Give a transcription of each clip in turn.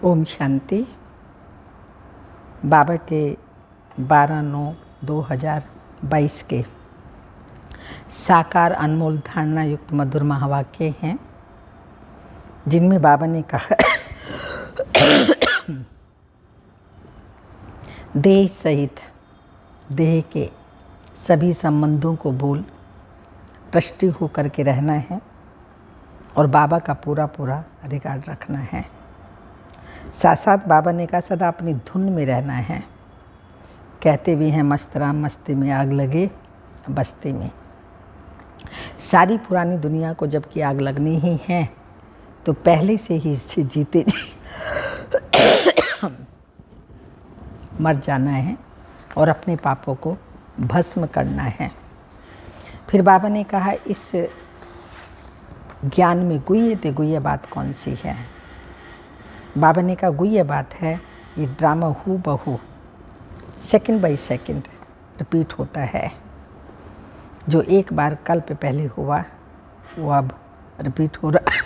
ओम शांति। बाबा के 12/9/2022 के साकार अनमोल धारणा युक्त मधुर महावाक्य हैं, जिनमें बाबा ने कहा देह सहित देह के सभी संबंधों को भूल पृष्ठि होकर के रहना है और बाबा का पूरा पूरा रिकॉर्ड रखना है। साथ साथ बाबा ने कहा सदा अपनी धुन में रहना है। कहते भी हैं मस्त राम मस्ती में आग लगे बस्ती में। सारी पुरानी दुनिया को जबकि आग लगनी ही है तो पहले से ही इससे जीते जी मर जाना है और अपने पापों को भस्म करना है। फिर बाबा ने कहा इस ज्ञान में गुह्य ते गुह्य बात कौन सी है। बाबा ने कहा गुह्य बात है ये ड्रामा हू बहू सेकंड बाय सेकंड रिपीट होता है। जो एक बार कल्प पहले हुआ वो अब रिपीट हो रहा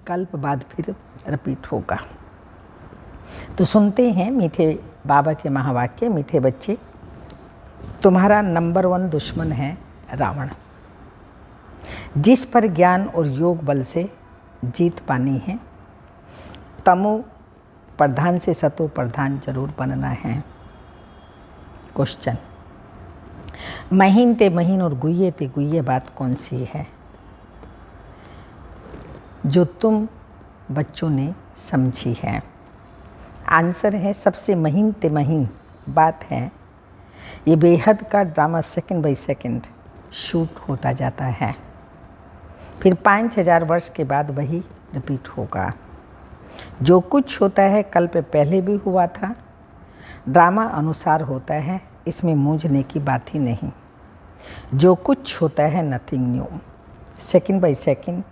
कल्प बाद फिर रिपीट होगा। तो सुनते हैं मीठे बाबा के महावाक्य। मीठे बच्चे, तुम्हारा नंबर 1 दुश्मन है रावण, जिस पर ज्ञान और योग बल से जीत पानी है। तमो प्रधान से सतो प्रधान जरूर बनना है। क्वेश्चन, महीन ते महीन और गुह्य ते गुह्य बात कौन सी है जो तुम बच्चों ने समझी है। आंसर है सबसे महीन ते महीन बात है ये बेहद का drama second by second shoot होता जाता है। फिर 5000 वर्ष के बाद वही रिपीट होगा। जो कुछ होता है कल्प पहले भी हुआ था, ड्रामा अनुसार होता है, इसमें मूंझने की बात ही नहीं। जो कुछ होता है nothing new, second by second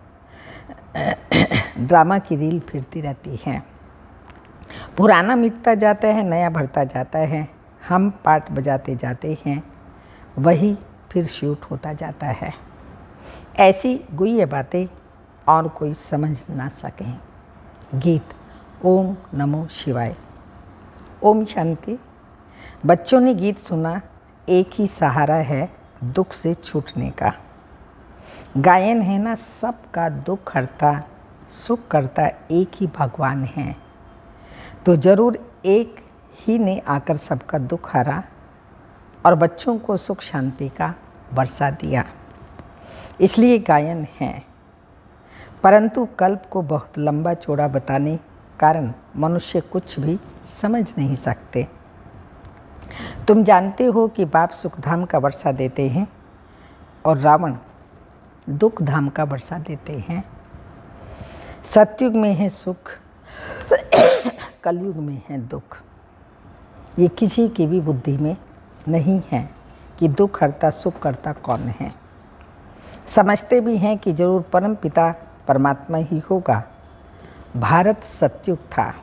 drama की रील फिरती रहती है। पुराना मिटता जाता है, नया बढ़ता जाता है। हम पार्ट बजाते जाते हैं, वही फिर शूट होता जाता है। ऐसी गुह्य बातें और कोई समझ ना सकें। गीत ओम नमो शिवाय। ओम शांति। बच्चों ने गीत सुना, एक ही सहारा है दुख से छूटने का। गायन है ना सबका दुख हरता, सुख करता एक ही भगवान है। तो ज़रूर एक ही ने आकर सबका दुख हरा और बच्चों को सुख शांति का बरसा दिया, इसलिए गायन है। परंतु कल्प को बहुत लंबा चौड़ा बताने कारण मनुष्य कुछ भी समझ नहीं सकते। तुम जानते हो कि बाप सुखधाम का वर्षा देते हैं और रावण दुख धाम का वर्षा देते हैं। सतयुग में है सुख, कलयुग में है दुख। ये किसी की भी बुद्धि में नहीं है कि दुख हरता सुख करता कौन है। समझते भी हैं कि जरूर परम पिता परमात्मा ही होगा। भारत सतयुग था,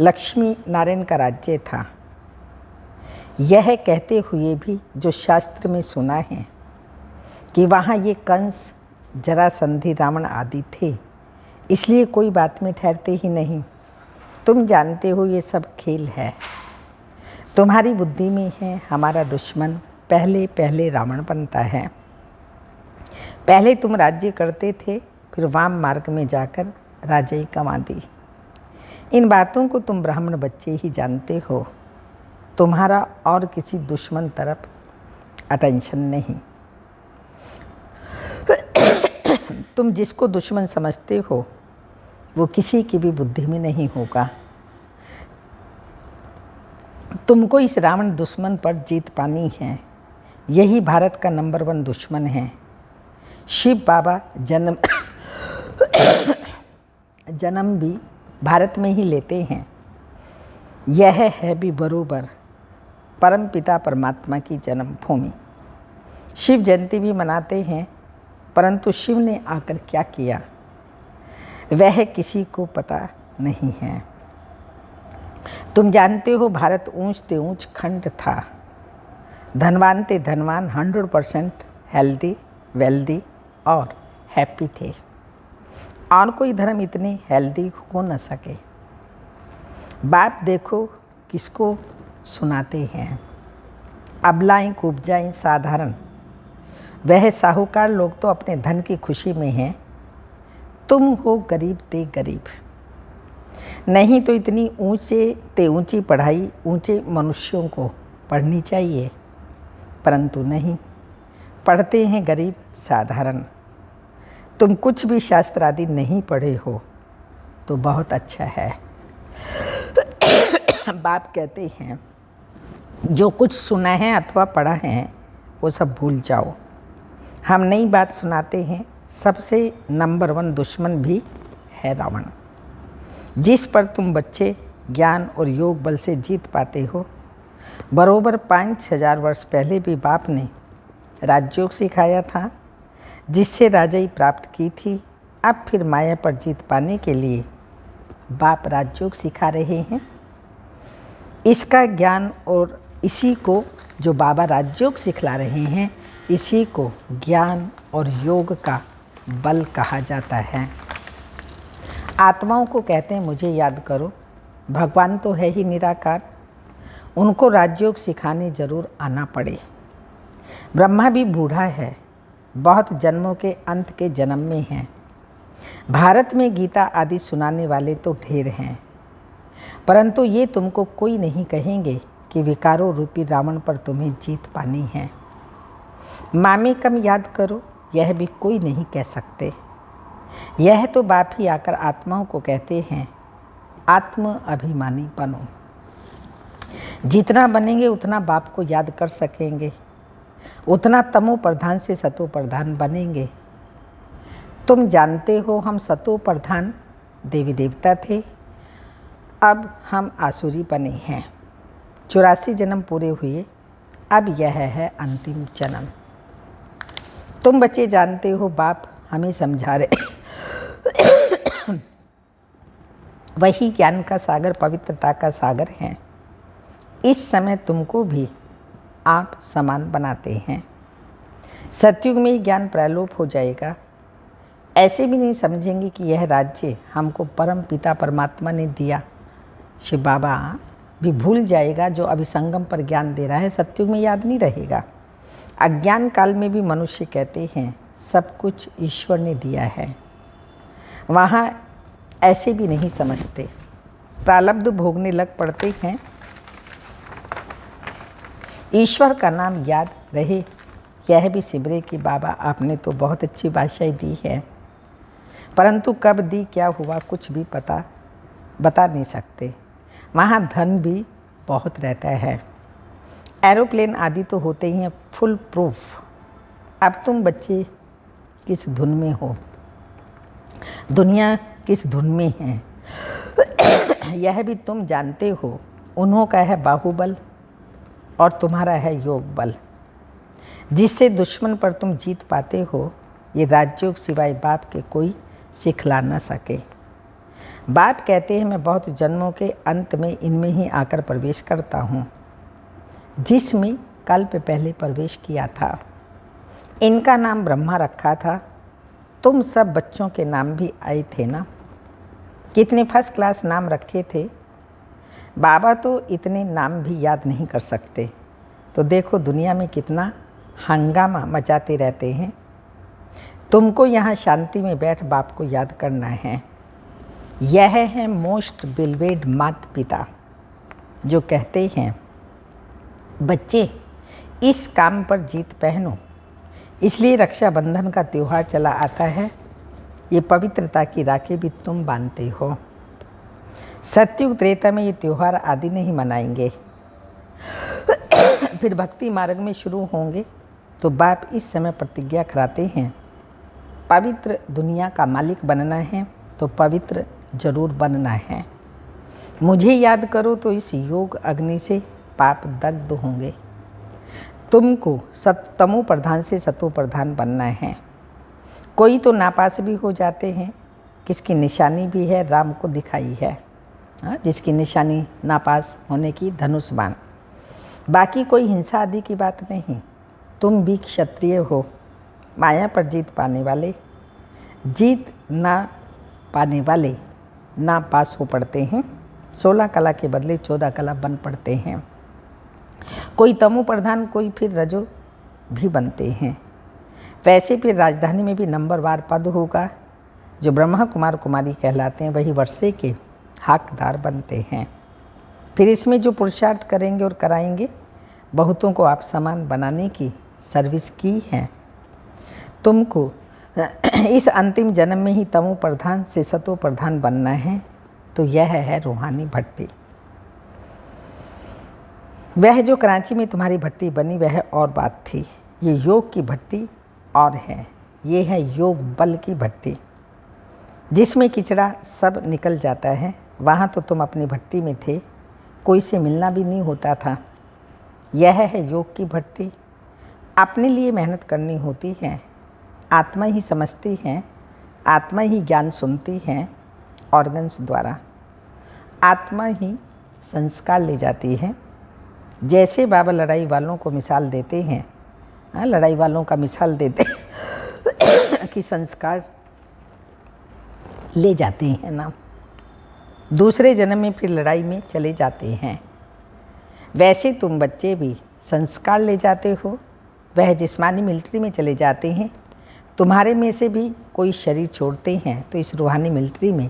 लक्ष्मी नारायण का राज्य था। यह कहते हुए भी जो शास्त्र में सुना है कि वहाँ ये कंस जरासंधि रावण आदि थे, इसलिए कोई बात में ठहरते ही नहीं। तुम जानते हो ये सब खेल है, तुम्हारी बुद्धि में है। हमारा दुश्मन पहले पहले रावण बनता है। पहले तुम राज्य करते थे, फिर वाम मार्ग में जाकर राजाई कमा दी। इन बातों को तुम ब्राह्मण बच्चे ही जानते हो। तुम्हारा और किसी दुश्मन तरफ अटेंशन नहीं। तुम जिसको दुश्मन समझते हो वो किसी की भी बुद्धि में नहीं होगा। तुमको इस रावण दुश्मन पर जीत पानी है। यही भारत का नंबर 1 दुश्मन है। शिव बाबा जन्म भी भारत में ही लेते हैं। यह है भी बरोबर परम पिता परमात्मा की जन्मभूमि। शिव जयंती भी मनाते हैं, परंतु शिव ने आकर क्या किया वह किसी को पता नहीं है। तुम जानते हो भारत ऊंच ते ऊंच खंड था। धनवान ते धनवान 100% हेल्दी वेल्दी और हैप्पी थे। और कोई धर्म इतने हेल्दी हो न सके। बाप देखो किसको सुनाते हैं, अबलाएं कुब्जाएं साधारण, वह साहूकार लोग तो अपने धन की खुशी में हैं, तुम हो गरीब ते गरीब। नहीं तो इतनी ऊंची पढ़ाई ऊंचे मनुष्यों को पढ़नी चाहिए, परंतु नहीं, पढ़ते हैं गरीब साधारण। तुम कुछ भी शास्त्र आदि नहीं पढ़े हो तो बहुत अच्छा है। बाप कहते हैं जो कुछ सुना है अथवा पढ़ा है वो सब भूल जाओ। हम नई बात सुनाते हैं। सबसे नंबर 1 दुश्मन भी है रावण, जिस पर तुम बच्चे ज्ञान और योग बल से जीत पाते हो। बरोबर 5000 वर्ष पहले भी बाप ने राजयोग सिखाया था, जिससे राजाई प्राप्त की थी। अब फिर माया पर जीत पाने के लिए बाप राजयोग सिखा रहे हैं। इसका ज्ञान और इसी को जो बाबा राजयोग सिखला रहे हैं, इसी को ज्ञान और योग का बल कहा जाता है। आत्माओं को कहते हैं मुझे याद करो। भगवान तो है ही निराकार, उनको राजयोग सिखाने जरूर आना पड़े। ब्रह्मा भी बूढ़ा है, बहुत जन्मों के अंत के जन्म में हैं। भारत में गीता आदि सुनाने वाले तो ढेर हैं, परंतु ये तुमको कोई नहीं कहेंगे कि विकारों रूपी रावण पर तुम्हें जीत पानी है। मामे कम याद करो, यह भी कोई नहीं कह सकते। यह तो बाप ही आकर आत्माओं को कहते हैं आत्म अभिमानी बनो। जितना बनेंगे उतना बाप को याद कर सकेंगे, उतना तमो प्रधान से सतो प्रधान बनेंगे। तुम जानते हो हम सतो प्रधान देवी देवता थे, अब हम आसुरी बने हैं। 84 जन्म पूरे हुए, अब यह है अंतिम जन्म। तुम बच्चे जानते हो बाप हमें समझा रहे वही ज्ञान का सागर, पवित्रता का सागर है। इस समय तुमको भी आप समान बनाते हैं। सतयुग में ही ज्ञान प्रलोप हो जाएगा। ऐसे भी नहीं समझेंगे कि यह राज्य हमको परम पिता परमात्मा ने दिया। शिव बाबा भी भूल जाएगा जो अभी संगम पर ज्ञान दे रहा है, सतयुग में याद नहीं रहेगा। अज्ञान काल में भी मनुष्य कहते हैं सब कुछ ईश्वर ने दिया है, वहाँ ऐसे भी नहीं समझते। प्रारब्ध भोगने लग पड़ते हैं। ईश्वर का नाम याद रहे, यह भी सिमरे कि बाबा आपने तो बहुत अच्छी बादशाही दी है, परंतु कब दी क्या हुआ कुछ भी बता नहीं सकते। वहाँ धन भी बहुत रहता है, एरोप्लेन आदि तो होते ही हैं फुल प्रूफ। अब तुम बच्चे किस धुन में हो, दुनिया किस धुन में है यह भी तुम जानते हो। उन्हों का है बाहुबल और तुम्हारा है योग बल, जिससे दुश्मन पर तुम जीत पाते हो। ये राजयोग सिवाय बाप के कोई सिखला न सके। बाप कहते हैं मैं बहुत जन्मों के अंत में इनमें ही आकर प्रवेश करता हूँ, जिसमें कल्प पहले प्रवेश किया था। इनका नाम ब्रह्मा रखा था। तुम सब बच्चों के नाम भी आए थे ना, कितने फर्स्ट क्लास नाम रखे थे। बाबा तो इतने नाम भी याद नहीं कर सकते, तो देखो दुनिया में कितना हंगामा मचाते रहते हैं। तुमको यहाँ शांति में बैठ बाप को याद करना है। यह है मोस्ट बिलवेड माता पिता जो कहते हैं बच्चे इस काम पर जीत पहनो। इसलिए रक्षाबंधन का त्यौहार चला आता है। ये पवित्रता की राखी भी तुम बांधते हो। सतयुग त्रेता में ये त्यौहार आदि नहीं मनाएंगे। फिर भक्ति मार्ग में शुरू होंगे तो बाप इस समय प्रतिज्ञा कराते हैं पवित्र दुनिया का मालिक बनना है तो पवित्र जरूर बनना है। मुझे याद करो तो इस योग अग्नि से पाप दग्ध होंगे। तुमको तमो प्रधान से सतो प्रधान बनना है। कोई तो नापास भी हो जाते हैं, किसकी निशानी भी है राम को दिखाई है, जिसकी निशानी नापास होने की धनुष बाण। बाकी कोई हिंसा आदि की बात नहीं। तुम भी क्षत्रिय हो, माया पर जीत पाने वाले। जीत ना पाने वाले ना पास हो पड़ते हैं। 16 कला के बदले 14 कला बन पड़ते हैं। कोई तमो प्रधान, कोई फिर रजो भी बनते हैं। वैसे फिर राजधानी में भी नंबरवार पद होगा। जो ब्रह्मा कुमार कुमारी कहलाते हैं वही वर्षे के हकदार बनते हैं। फिर इसमें जो पुरुषार्थ करेंगे और कराएंगे, बहुतों को आप समान बनाने की सर्विस की है। तुमको इस अंतिम जन्म में ही तमो प्रधान से सतो प्रधान बनना है। तो यह है रूहानी भट्टी। वह जो कराची में तुम्हारी भट्टी बनी वह और बात थी। ये योग की भट्टी और है। ये है योग बल की भट्टी, जिसमें किचड़ा सब निकल जाता है। वहाँ तो तुम अपनी भट्टी में थे, कोई से मिलना भी नहीं होता था। यह है योग की भट्टी। अपने लिए मेहनत करनी होती है। आत्मा ही समझती है, आत्मा ही ज्ञान सुनती है ऑर्गन्स द्वारा। आत्मा ही संस्कार ले जाती है। जैसे बाबा लड़ाई वालों को मिसाल देते हैं, लड़ाई वालों का मिसाल देते हैं कि संस्कार ले जाते हैं ना, दूसरे जन्म में फिर लड़ाई में चले जाते हैं। वैसे तुम बच्चे भी संस्कार ले जाते हो। वह जिस्मानी मिलिट्री में चले जाते हैं। तुम्हारे में से भी कोई शरीर छोड़ते हैं तो इस रूहानी मिलिट्री में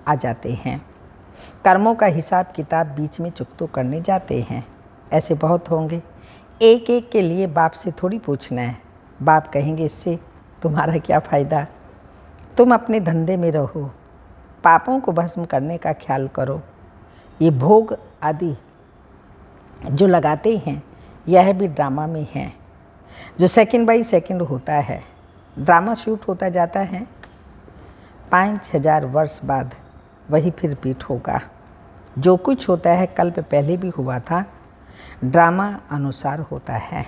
आ जाते हैं। कर्मों का हिसाब किताब बीच में चुकतो करने जाते हैं। ऐसे बहुत होंगे। एक एक के लिए बाप से थोड़ी पूछना है। बाप कहेंगे इससे तुम्हारा क्या फ़ायदा, तुम अपने धंधे में रहो, पापों को भस्म करने का ख्याल करो। ये भोग आदि जो लगाते हैं यह भी ड्रामा में है, जो सेकंड बाई सेकंड होता है। ड्रामा शूट होता जाता है। 5000 वर्ष बाद वही फिर रिपीट होगा। जो कुछ होता है कल्प पहले भी हुआ था, ड्रामा अनुसार होता है।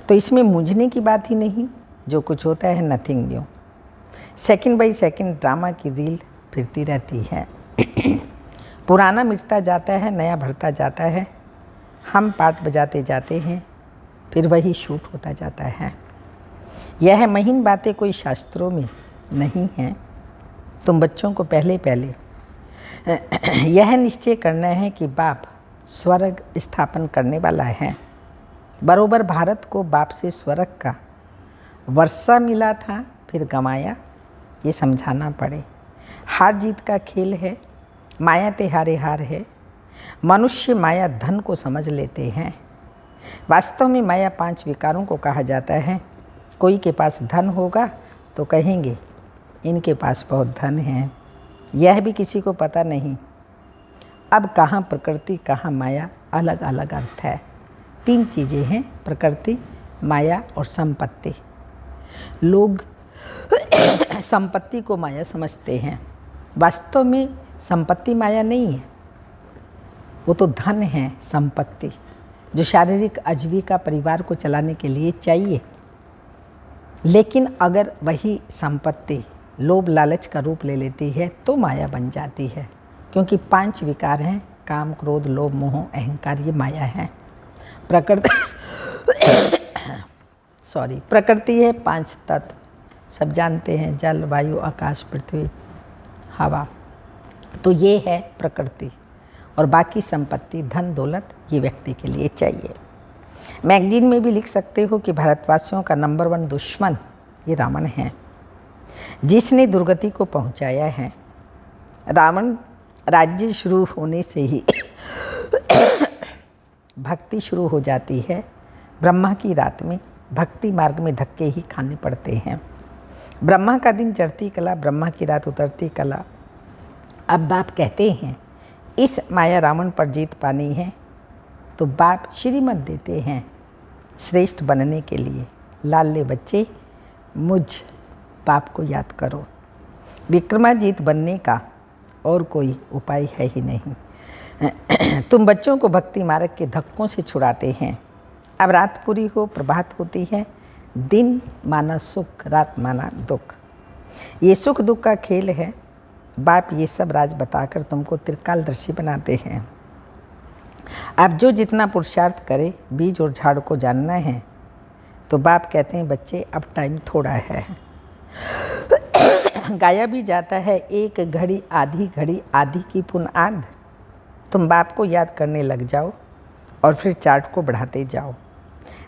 तो इसमें मूंझने की बात ही नहीं। जो कुछ होता है nothing new. Second by second drama की रील फिरती रहती है। पुराना मिटता जाता है, नया भरता जाता है। हम पाठ बजाते जाते हैं, फिर वही शूट होता जाता है। यह महीन बातें कोई शास्त्रों में नहीं हैं। तुम बच्चों को पहले पहले यह निश्चय करना है कि बाप स्वर्ग स्थापन करने वाला है। बरोबर भारत को बाप से स्वर्ग का वर्षा मिला था, फिर गंवाया, ये समझाना पड़े। हार जीत का खेल है। माया ते हारे हार है। मनुष्य माया धन को समझ लेते हैं। वास्तव में माया 5 विकारों को कहा जाता है। कोई के पास धन होगा तो कहेंगे इनके पास बहुत धन है। यह भी किसी को पता नहीं। अब कहाँ प्रकृति कहाँ माया, अलग अलग अर्थ है। 3 चीज़ें हैं, प्रकृति, माया और संपत्ति। लोग संपत्ति को माया समझते हैं। वास्तव में संपत्ति माया नहीं है, वो तो धन है। संपत्ति जो शारीरिक आजीविका परिवार को चलाने के लिए चाहिए। लेकिन अगर वही संपत्ति लोभ लालच का रूप ले लेती है तो माया बन जाती है। क्योंकि 5 विकार हैं, काम क्रोध लोभ मोह अहंकार, ये माया है। प्रकृति है 5 तत्व, सब जानते हैं, जल वायु आकाश पृथ्वी हवा। तो ये है प्रकृति। और बाकी संपत्ति धन दौलत ये व्यक्ति के लिए चाहिए। मैगजीन में भी लिख सकते हो कि भारतवासियों का नंबर 1 दुश्मन ये रावण है, जिसने दुर्गति को पहुंचाया है। रावण राज्य शुरू होने से ही भक्ति शुरू हो जाती है। ब्रह्मा की रात में भक्ति मार्ग में धक्के ही खाने पड़ते हैं। ब्रह्मा का दिन चढ़ती कला, ब्रह्मा की रात उतरती कला। अब बाप कहते हैं इस माया रावण पर जीत पानी है तो बाप श्रीमत देते हैं श्रेष्ठ बनने के लिए। लाले बच्चे मुझ बाप को याद करो। विक्रमाजीत बनने का और कोई उपाय है ही नहीं। तुम बच्चों को भक्ति मार्ग के धक्कों से छुड़ाते हैं। अब रात पूरी हो, प्रभात होती है। दिन माना सुख, रात माना दुख। ये सुख दुख का खेल है। बाप ये सब राज बताकर तुमको त्रिकालदर्शी बनाते हैं। अब जो जितना पुरुषार्थ करे, बीज और झाड़ को जानना है तो बाप कहते हैं बच्चे अब टाइम थोड़ा है। गाया भी जाता है, एक घड़ी आधी की पुनआद। तुम बाप को याद करने लग जाओ और फिर चार्ट को बढ़ाते जाओ।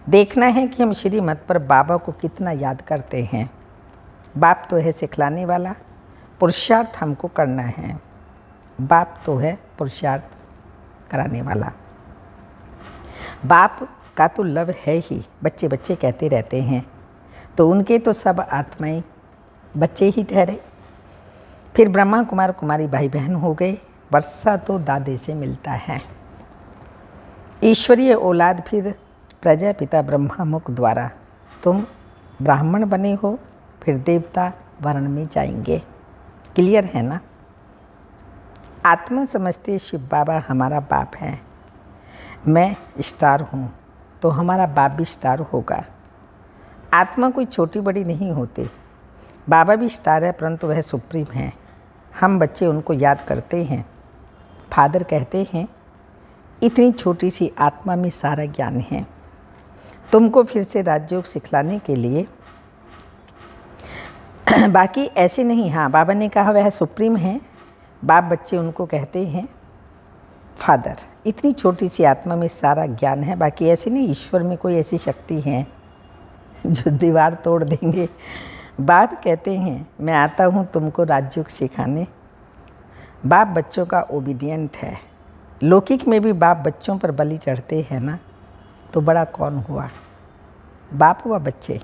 देखना है कि हम श्रीमत पर बाबा को कितना याद करते हैं। बाप तो है सिखलाने वाला, पुरुषार्थ हमको करना है। बाप तो है पुरुषार्थ कराने वाला। बाप का तो लव है ही, बच्चे बच्चे कहते रहते हैं, तो उनके तो सब आत्माएं बच्चे ही ठहरे। फिर ब्रह्मा कुमार कुमारी भाई बहन हो गए। वर्षा तो दादे से मिलता है। ईश्वरीय औलाद फिर प्रजापिता ब्रह्मा मुख द्वारा। तुम ब्राह्मण बने हो, फिर देवता वर्ण में जाएंगे। क्लियर है ना? आत्मा समझते शिव बाबा हमारा बाप है। मैं स्टार हूँ तो हमारा बाप भी स्टार होगा। आत्मा कोई छोटी बड़ी नहीं होती। बाबा भी स्टार है, परंतु वह सुप्रीम है। हम बच्चे उनको याद करते हैं। फादर कहते हैं, इतनी छोटी सी आत्मा में सारा ज्ञान है। तुमको फिर से राजयोग सिखलाने के लिए बाकी ऐसे नहीं। हाँ, बाबा ने कहा वह सुप्रीम है। बाप बच्चे उनको कहते हैं फादर। इतनी छोटी सी आत्मा में सारा ज्ञान है। बाकी ऐसे नहीं, ईश्वर में कोई ऐसी शक्ति है जो दीवार तोड़ देंगे। बाप कहते हैं मैं आता हूँ तुमको राजयोग सिखाने। बाप बच्चों का ओबीडियंट है। लौकिक में भी बाप बच्चों पर बलि चढ़ते हैं ना, तो बड़ा कौन हुआ? बाप हुआ बच्चे।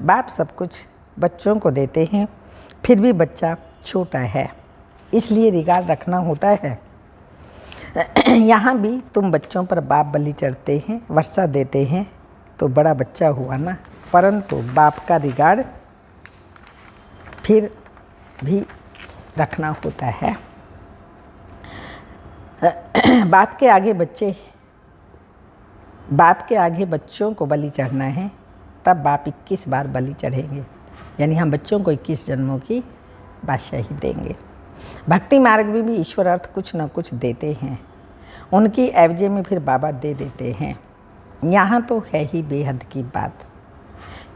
बाप सब कुछ बच्चों को देते हैं, फिर भी बच्चा छोटा है, इसलिए रिगार्ड रखना होता है। यहाँ भी तुम बच्चों पर बाप बलि चढ़ते हैं, वर्षा देते हैं, तो बड़ा बच्चा हुआ ना, परंतु बाप का रिगार्ड फिर भी रखना होता है। बाप के आगे बच्चों को बलि चढ़ना है, तब बाप 21 बार बलि चढ़ेंगे। यानी हम बच्चों को 21 जन्मों की बादशाही देंगे। भक्ति मार्ग में भी ईश्वर अर्थ कुछ न कुछ देते हैं, उनकी एवजे में फिर बाबा दे देते हैं। यहाँ तो है ही बेहद की बात।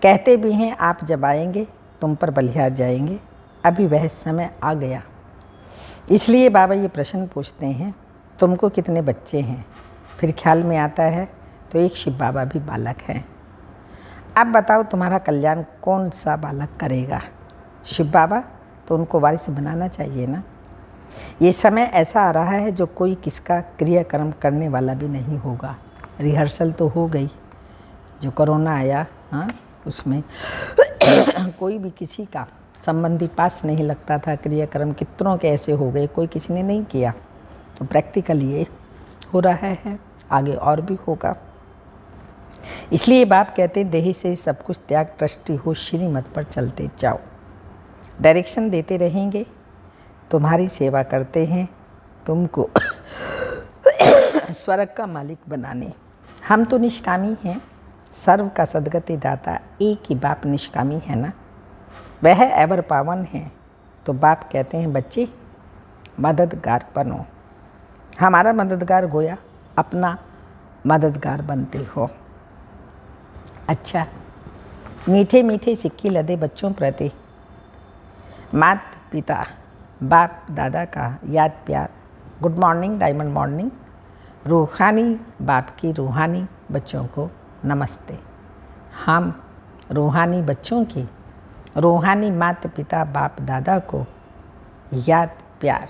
कहते भी हैं आप जब आएंगे तुम पर बलिहार जाएंगे। अभी वह समय आ गया, इसलिए बाबा ये प्रश्न पूछते हैं तुमको कितने बच्चे हैं? फिर ख्याल में आता है तो एक शिव बाबा भी बालक हैं। अब बताओ तुम्हारा कल्याण कौन सा बालक करेगा? शिव बाबा, तो उनको वारिस बनाना चाहिए ना। ये समय ऐसा आ रहा है जो कोई किसका क्रियाक्रम करने वाला भी नहीं होगा। रिहर्सल तो हो गई, जो कोरोना आया हाँ उसमें कोई भी किसी का संबंधी पास नहीं लगता था। क्रियाक्रम कितनों के ऐसे हो गए, कोई किसी ने नहीं किया। तो प्रैक्टिकल ये हो रहा है, आगे और भी होगा। इसलिए बाप कहते देही से सब कुछ त्याग, ट्रस्टी हो श्रीमत पर चलते जाओ। डायरेक्शन देते रहेंगे, तुम्हारी सेवा करते हैं, तुमको स्वर्ग का मालिक बनाने। हम तो निष्कामी हैं, सर्व का सदगति दाता एक ही बाप निष्कामी है ना, वह एवर पावन है। तो बाप कहते हैं बच्चे मददगार बनो। हमारा मददगार गोया अपना मददगार बनते हो। अच्छा, मीठे मीठे सिक्के लदे बच्चों प्रति माता पिता बाप दादा का याद प्यार। Good morning, diamond morning. रूहानी बाप की रूहानी बच्चों को नमस्ते। हम रूहानी बच्चों की रूहानी माता पिता बाप दादा को याद प्यार।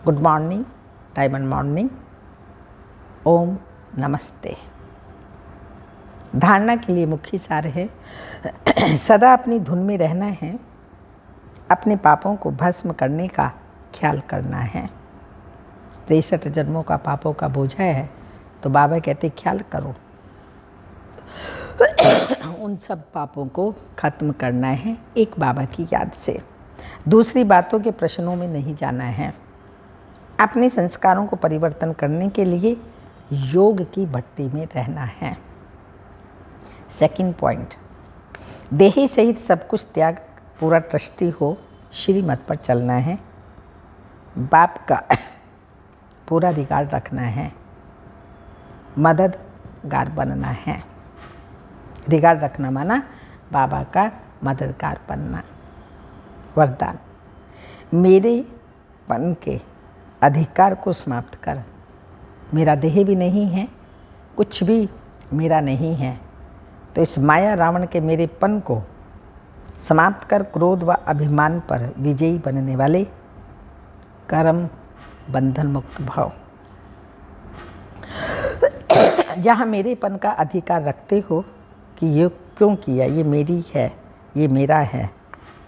Good morning, diamond morning. Om namaste. धारणा के लिए मुख्य सार है सदा अपनी धुन में रहना है, अपने पापों को भस्म करने का ख्याल करना है। 63 जन्मों का पापों का बोझा है, तो बाबा कहते ख्याल करो उन सब पापों को खत्म करना है एक बाबा की याद से। दूसरी बातों के प्रश्नों में नहीं जाना है। अपने संस्कारों को परिवर्तन करने के लिए योग की भट्टी में रहना है। सेकंड पॉइंट, देही सहित सब कुछ त्याग, पूरा ट्रस्टी हो श्रीमत पर चलना है। बाप का पूरा रिगार्ड रखना है, मददगार बनना है। रिगार्ड रखना माना बाबा का मददगार बनना। वरदान, मेरे पन के अधिकार को समाप्त कर। मेरा देह भी नहीं है, कुछ भी मेरा नहीं है, तो इस माया रावण के मेरे पन को समाप्त कर क्रोध व अभिमान पर विजयी बनने वाले कर्म बंधन मुक्त भाव। जहाँ मेरेपन का अधिकार रखते हो कि ये क्यों किया, ये मेरी है, ये मेरा है,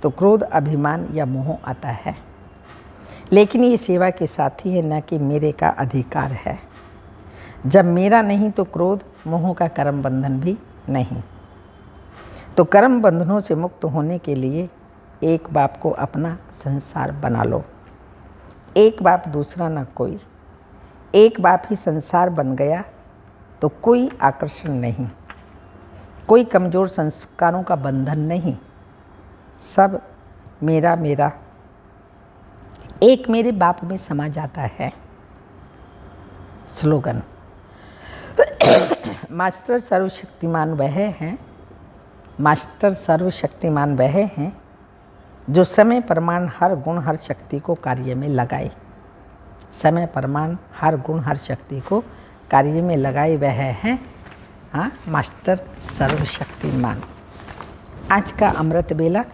तो क्रोध अभिमान या मोह आता है। लेकिन ये सेवा के साथी है, न कि मेरे का अधिकार है। जब मेरा नहीं तो क्रोध मोह का कर्म बंधन भी नहीं। तो कर्म बंधनों से मुक्त होने के लिए एक बाप को अपना संसार बना लो। एक बाप दूसरा ना कोई। एक बाप ही संसार बन गया तो कोई आकर्षण नहीं, कोई कमज़ोर संस्कारों का बंधन नहीं। सब मेरा मेरा एक मेरे बाप में समा जाता है। स्लोगन, मास्टर सर्वशक्तिमान वह हैं, मास्टर सर्वशक्तिमान वह हैं जो समय प्रमाण हर गुण हर शक्ति को कार्य में लगाए। समय प्रमाण हर गुण हर शक्ति को कार्य में लगाए वह हैं मास्टर सर्वशक्तिमान। आज का अमृत बेला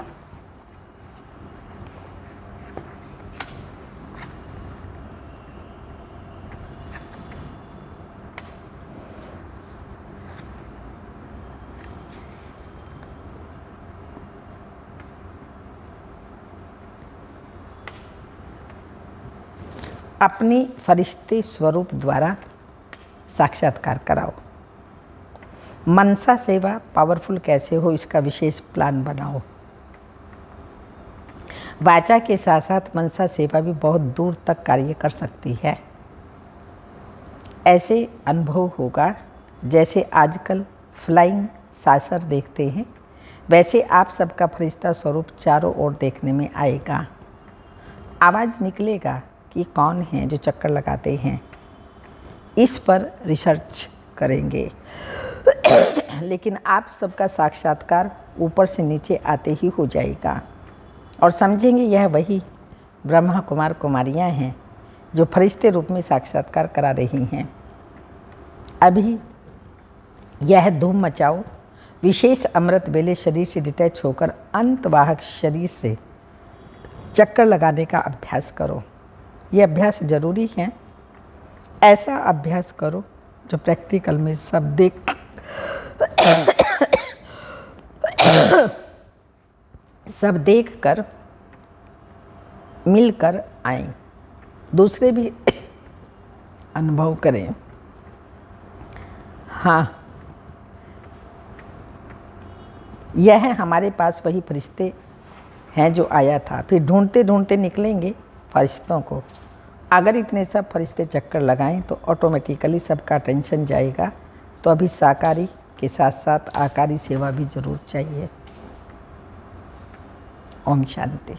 अपनी फरिश्ते स्वरूप द्वारा साक्षात्कार कराओ। मनसा सेवा पावरफुल कैसे हो, इसका विशेष प्लान बनाओ। वाचा के साथ साथ मनसा सेवा भी बहुत दूर तक कार्य कर सकती है। ऐसे अनुभव होगा जैसे आजकल फ्लाइंग सासर देखते हैं, वैसे आप सबका फरिश्ता स्वरूप चारों ओर देखने में आएगा। आवाज़ निकलेगा कि कौन हैं जो चक्कर लगाते हैं। इस पर रिसर्च करेंगे। लेकिन आप सबका साक्षात्कार ऊपर से नीचे आते ही हो जाएगा और समझेंगे यह वही ब्रह्मा कुमार कुमारियाँ हैं जो फरिश्ते रूप में साक्षात्कार करा रही हैं। अभी यह धूम मचाओ, विशेष अमृत बेले शरीर से डिटैच होकर अंतवाहक शरीर से चक्कर लगाने का अभ्यास करो। यह अभ्यास जरूरी है। ऐसा अभ्यास करो जो प्रैक्टिकल में सब देख कर मिलकर आए, दूसरे भी अनुभव करें। हाँ, यह हमारे पास वही फरिश्ते हैं जो आया था। फिर ढूंढते ढूंढते निकलेंगे फरिश्तों को। अगर इतने सब फरिश्ते चक्कर लगाएं तो ऑटोमेटिकली सबका टेंशन जाएगा। तो अभी साकारी के साथ साथ आकारी सेवा भी जरूर चाहिए। ओम शांति।